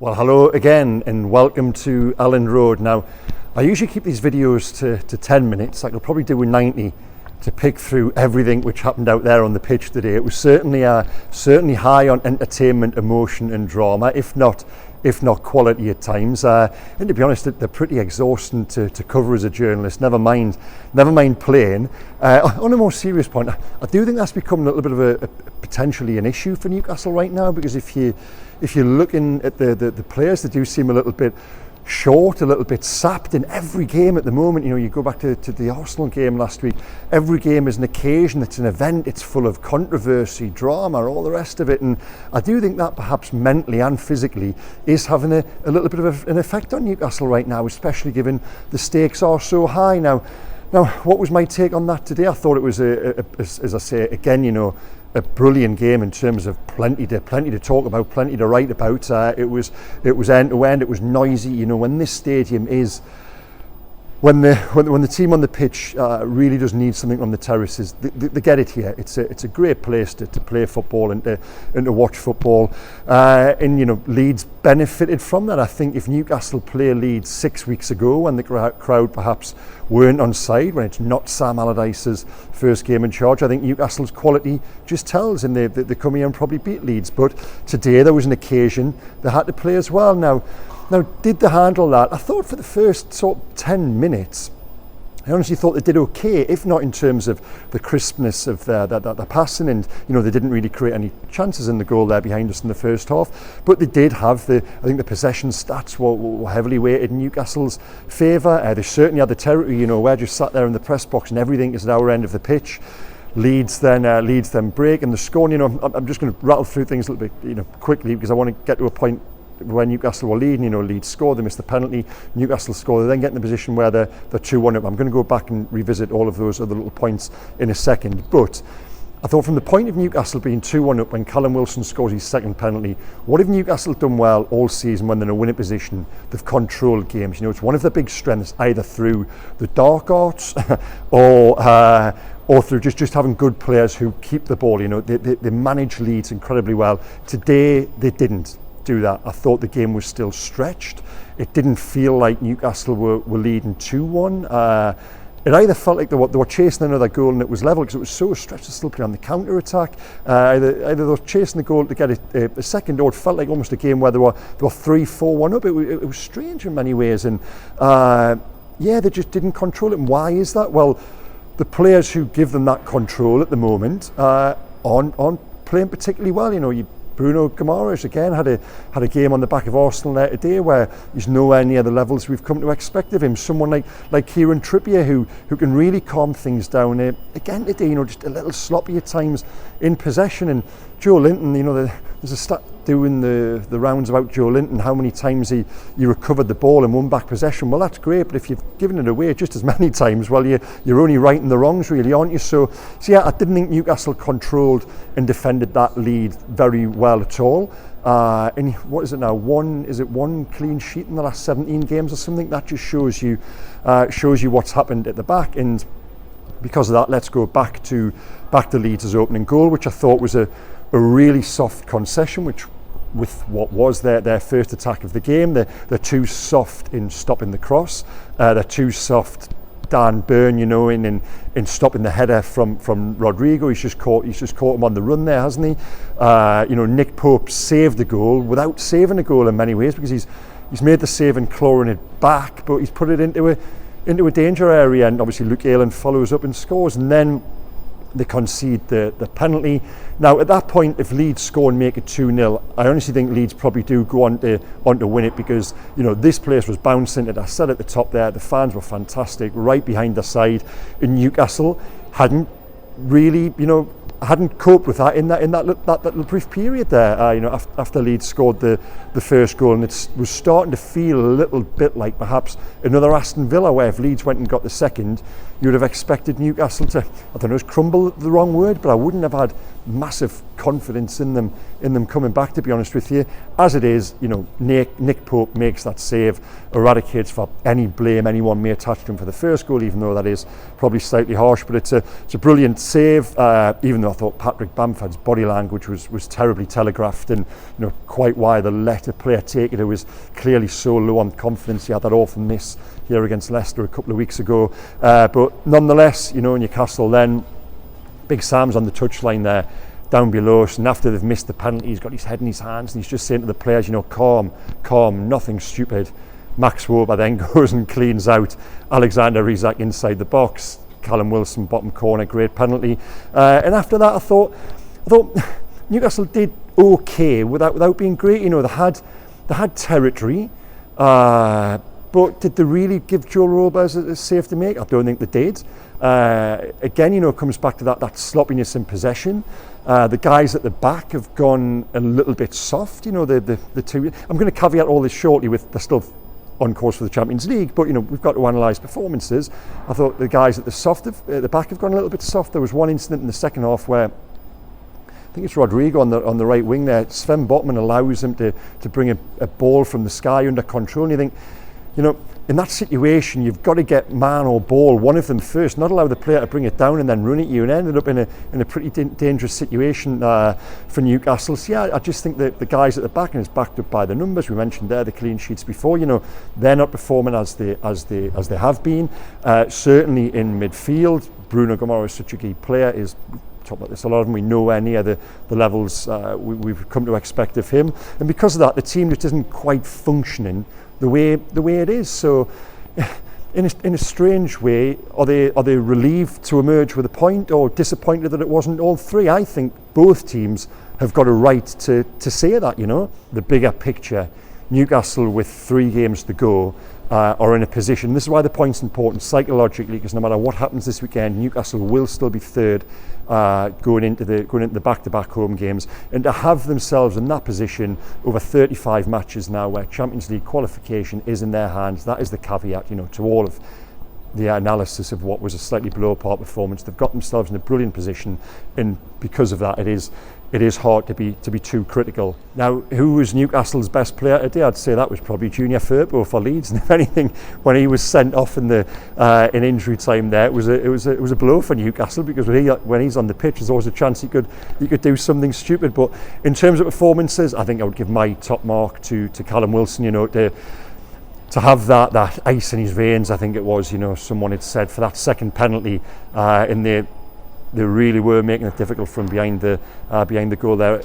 Well, hello again and welcome to Elland Road. Now, I usually keep these videos to 10 minutes. I could probably do with 90 to pick through everything which happened out there on the pitch today. It was certainly high on entertainment, emotion and drama, if not quality at times. And to be honest, they're pretty exhausting to cover as a journalist, never mind playing. On a more serious point, I do think that's become a little bit of a potentially an issue for Newcastle right now, because if you're looking at the players, they do seem a little bit short, a little bit sapped in every game at the moment. You know, you go back to the Arsenal game last week, every game is an occasion, it's an event, it's full of controversy, drama, all the rest of it, and I do think that perhaps mentally and physically is having a little bit of an effect on Newcastle right now, especially given the stakes are so high. Now, what was my take on that today? I thought it was, as I say again, you know, a brilliant game in terms of plenty to talk about, plenty to write about. It was end to end. It was noisy. You know, when this stadium is, when the team on the pitch really does need something on the terraces, they get it here. It's a great place to play football and to watch football. And you know, Leeds benefited from that. I think if Newcastle play Leeds 6 weeks ago, when the crowd perhaps weren't on side, when it's not Sam Allardyce's first game in charge, I think Newcastle's quality just tells, and they come here and probably beat Leeds. But today there was an occasion they had to play as well. Now, did they handle that? I thought for the first sort of 10 minutes, I honestly thought they did okay, if not in terms of the crispness of their passing, and you know, they didn't really create any chances in the goal there behind us in the first half, but they did have I think the possession stats were heavily weighted in Newcastle's favour. They certainly had the territory. You know, we're just sat there in the press box and everything is at our end of the pitch. Leeds then break and the score. You know, I'm just going to rattle through things a little bit, you know, quickly, because I want to get to a point when Newcastle were leading. You know, Leeds scored, they missed the penalty, Newcastle scored, they then get in the position where they're 2-1 up. I'm going to go back and revisit all of those other little points in a second, but I thought from the point of Newcastle being 2-1 up when Callum Wilson scores his second penalty, what have Newcastle done well all season when they're in a winning position? They've controlled games. You know, it's one of their big strengths, either through the dark arts or through just having good players who keep the ball. You know, they manage Leeds incredibly well. Today they didn't do that. I thought the game was still stretched. It didn't feel like Newcastle were leading 2-1. It either felt like they were chasing another goal and it was level because it was so stretched to still play on the counter attack. Either they were chasing the goal to get a second, or it felt like almost a game where they were 3-4-1 up. It was strange in many ways, and they just didn't control it. And why is that? Well, the players who give them that control at the moment aren't playing particularly well. You know, Bruno Fernandes again had a game on the back of Arsenal there today where he's nowhere near the levels we've come to expect of him. Someone like Kieran Trippier who can really calm things down. Again today, you know, just a little sloppy at times in possession. And Joe Linton, you know, there's a stat doing the rounds about Joe Linton, how many times he recovered the ball and won back possession. Well, that's great, but if you've given it away just as many times, well, you're only righting the wrongs, really, aren't you? So yeah, I didn't think Newcastle controlled and defended that lead very well at all. And what is it now? One clean sheet in the last 17 games or something? That just shows you what's happened at the back. And because of that, let's go back to Leeds' opening goal, which I thought was a really soft concession, which with what was their first attack of the game. They're too soft in stopping the cross. They're too soft, Dan Burn, you know, in stopping the header from Rodrigo. He's just caught him on the run there, hasn't he? You know, Nick Pope saved the goal without saving a goal in many ways, because he's made the save and clawing it back, but he's put it into a danger area, and obviously Luke Ayling follows up and scores, and then they concede the penalty. Now at that point, if Leeds score and make it 2-0, I honestly think Leeds probably do go on to win it, because you know, this place was bouncing. And I said at the top there, the fans were fantastic, right behind the side, and Newcastle hadn't really, you know, hadn't coped with that in that little brief period there. You know, after Leeds scored the first goal, and it was starting to feel a little bit like perhaps another Aston Villa, where if Leeds went and got the second, you would have expected Newcastle to, I don't know, is crumble the wrong word, but I wouldn't have had massive confidence in them coming back, to be honest with you. As it is, you know, Nick Pope makes that save, eradicates for any blame anyone may attach to him for the first goal, even though that is probably slightly harsh, but it's a brilliant save, even though I thought Patrick Bamford's body language was terribly telegraphed, and quite why they let a player take it who was clearly so low on confidence. He had that awful miss here against Leicester a couple of weeks ago, but nonetheless, Newcastle then, Big Sam's on the touchline there, down below, and after they've missed the penalty, he's got his head in his hands and he's just saying to the players, calm, nothing stupid. Max Wober then goes and cleans out Alexander Isak inside the box. Callum Wilson, bottom corner, great penalty. And after that, I thought Newcastle did okay without being great. They had territory, but did they really give Joe Roberts a save to make? I don't think they did. Again, it comes back to that sloppiness in possession. The guys at the back have gone a little bit soft. The two. I'm going to caveat all this shortly with they're still on course for the Champions League, but we've got to analyse performances. I thought the guys at the back have gone a little bit soft. There was one incident in the second half where I think it's Rodrigo on the right wing there. Sven Botman allows him to bring a ball from the sky under control, and you think, in that situation, you've got to get man or ball, one of them first, not allow the player to bring it down and then run at you, and ended up in a pretty dangerous situation for Newcastle. So yeah, I just think that the guys at the back, and it's backed up by the numbers we mentioned there, the clean sheets before, they're not performing as they have been. Certainly in midfield, Bruno Fernandes is such a key player. Is talk about this a lot of them. We nowhere near the levels we've come to expect of him, and because of that, the team just isn't quite functioning the way it is. So in a strange way, are they relieved to emerge with a point, or disappointed that it wasn't all three? I think both teams have got a right to say that. The bigger picture, Newcastle with 3 games to go are in a position. This is why the point's important psychologically, because no matter what happens this weekend, Newcastle will still be third going into the back-to-back home games, and to have themselves in that position over 35 matches now, where Champions League qualification is in their hands. That is the caveat, to all of the analysis of what was a slightly below par performance. They've got themselves in a brilliant position, and because of that, it is hard to be too critical. Now, who was Newcastle's best player today? I'd say that was probably Junior Firpo for Leeds, and if anything, when he was sent off in injury time there, it was a blow for Newcastle, because when he's on the pitch, there's always a chance he could do something stupid. But in terms of performances, I think I would give my top mark to Callum Wilson. To have that ice in his veins, I think it was, someone had said, for that second penalty, and they really were making it difficult from behind the goal there,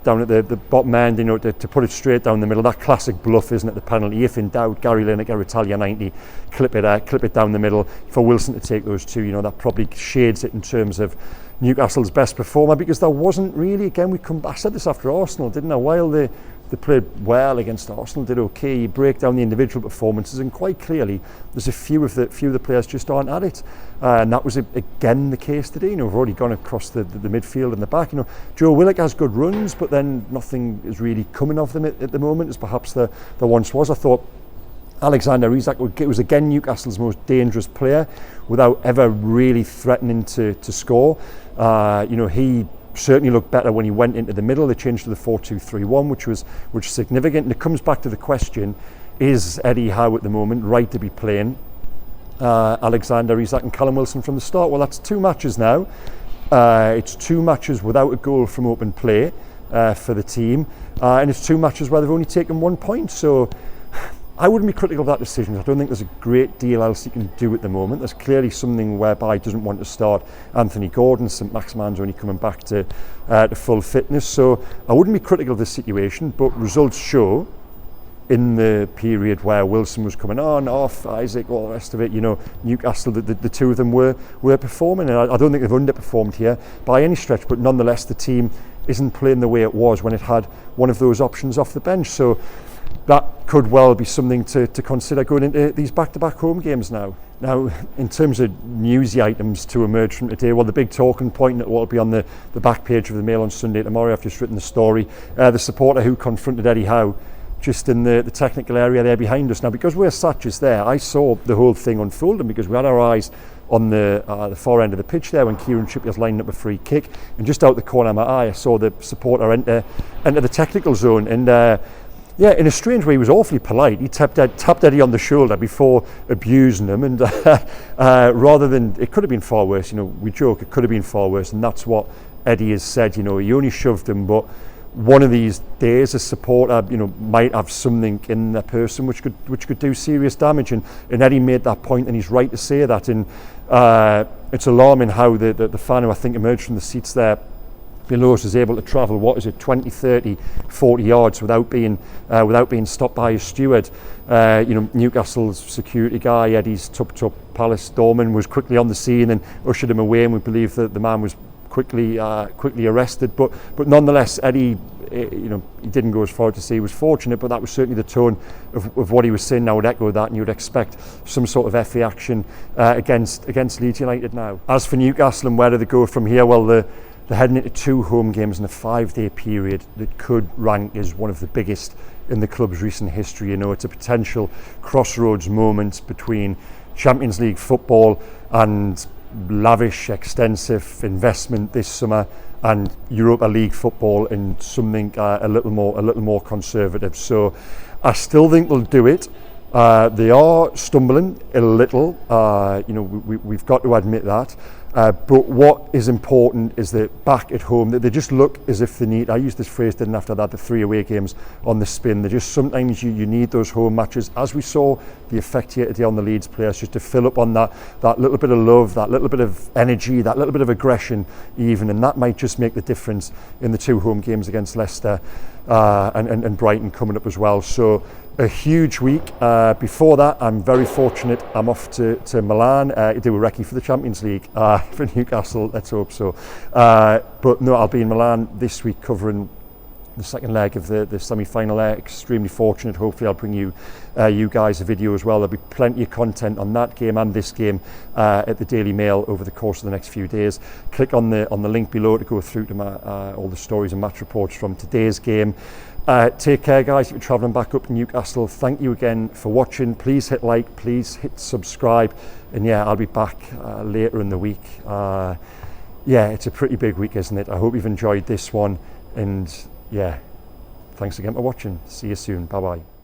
down at the bottom end, to put it straight down the middle. That classic bluff, isn't it? The penalty. If in doubt, Gary Lineker, Italia 90, clip it down the middle. For Wilson to take those two, that probably shades it in terms of Newcastle's best performer, because there wasn't really. Again, I said this after Arsenal, didn't I? While they played well against Arsenal, did okay. You break down the individual performances, and quite clearly, there's a few of the players just aren't at it, and that was again the case today. We've already gone across the midfield and the back. Joe Willock has good runs, but then nothing is really coming of them at the moment, as perhaps there once was. I thought Alexander Isak was again Newcastle's most dangerous player, without ever really threatening to score. He certainly looked better when he went into the middle. They changed to the 4-2-3-1, which was significant. And it comes back to the question: is Eddie Howe at the moment right to be playing Alexander Isak and Callum Wilson from the start? Well, that's 2 matches now. It's 2 matches without a goal from open play for the team, and it's 2 matches where they've only taken 1 point. So I wouldn't be critical of that decision. I don't think there's a great deal else you can do at the moment. There's clearly something whereby he doesn't want to start Anthony Gordon. St Maximan's only coming back to full fitness. So I wouldn't be critical of the situation, but results show in the period where Wilson was coming on, off, Isak, all the rest of it, Newcastle, the two of them were performing, and I don't think they've underperformed here by any stretch, but nonetheless the team isn't playing the way it was when it had one of those options off the bench. So that could well be something to consider going into these back-to-back home games now. Now, in terms of newsy items to emerge from today, well, the big talking point that will be on the back page of the Mail on Sunday tomorrow, I've just written the story, the supporter who confronted Eddie Howe just in the technical area there behind us. Now, because we're sat just there, I saw the whole thing unfolding, because we had our eyes on the far end of the pitch there when Kieran Trippier's lining up a free kick, and just out the corner of my eye I saw the supporter enter the technical zone, and yeah, in a strange way, he was awfully polite. He tapped Eddie on the shoulder before abusing him, and rather than, it could have been far worse. We joke, it could have been far worse, and that's what Eddie has said, you know, he only shoved him, but one of these days a supporter, you know, might have something in their person which could do serious damage, and Eddie made that point, and he's right to say that. And it's alarming how the fan who I think emerged from the seats there below us is able to travel, what is it, 20, 30, 40 yards without being stopped by a steward. You know, Newcastle's security guy, Eddie's Tup Palace doorman, was quickly on the scene and ushered him away, and we believe that the man was quickly arrested. But nonetheless, Eddie, you know, he didn't go as far to say he was fortunate, but that was certainly the tone of what he was saying. I would echo that, and you would expect some sort of FA action against Leeds United now. As for Newcastle and where do they go from here, well, they're heading into 2 home games in a 5-day period that could rank as one of the biggest in the club's recent history. You know, it's a potential crossroads moment between Champions League football and lavish, extensive investment this summer, and Europa League football and something a little more conservative. So I still think they'll do it. They are stumbling a little. You know, we've got to admit that. But what is important is that back at home, that they just look as if they need, I used this phrase, didn't after that, the 3 away games on the spin. They just, sometimes you need those home matches, as we saw the effect here today on the Leeds players, just to fill up on that little bit of love, that little bit of energy, that little bit of aggression even, and that might just make the difference in the 2 home games against Leicester and Brighton coming up as well. So a huge week. Before that, I'm very fortunate. I'm off to Milan to do a recce for the Champions League for Newcastle. Let's hope so. But no, I'll be in Milan this week covering the second leg of the semi-final there. Extremely fortunate. Hopefully I'll bring you guys a video as well. There'll be plenty of content on that game and this game at the Daily Mail over the course of the next few days. Click on the link below to go through to all the stories and match reports from today's game. Take care, guys, if you're travelling back up to Newcastle. Thank you again for watching. Please hit like, please hit subscribe, and yeah, I'll be back later in the week. Yeah, it's a pretty big week, isn't it? I hope you've enjoyed this one, and yeah, thanks again for watching. See you soon. Bye bye.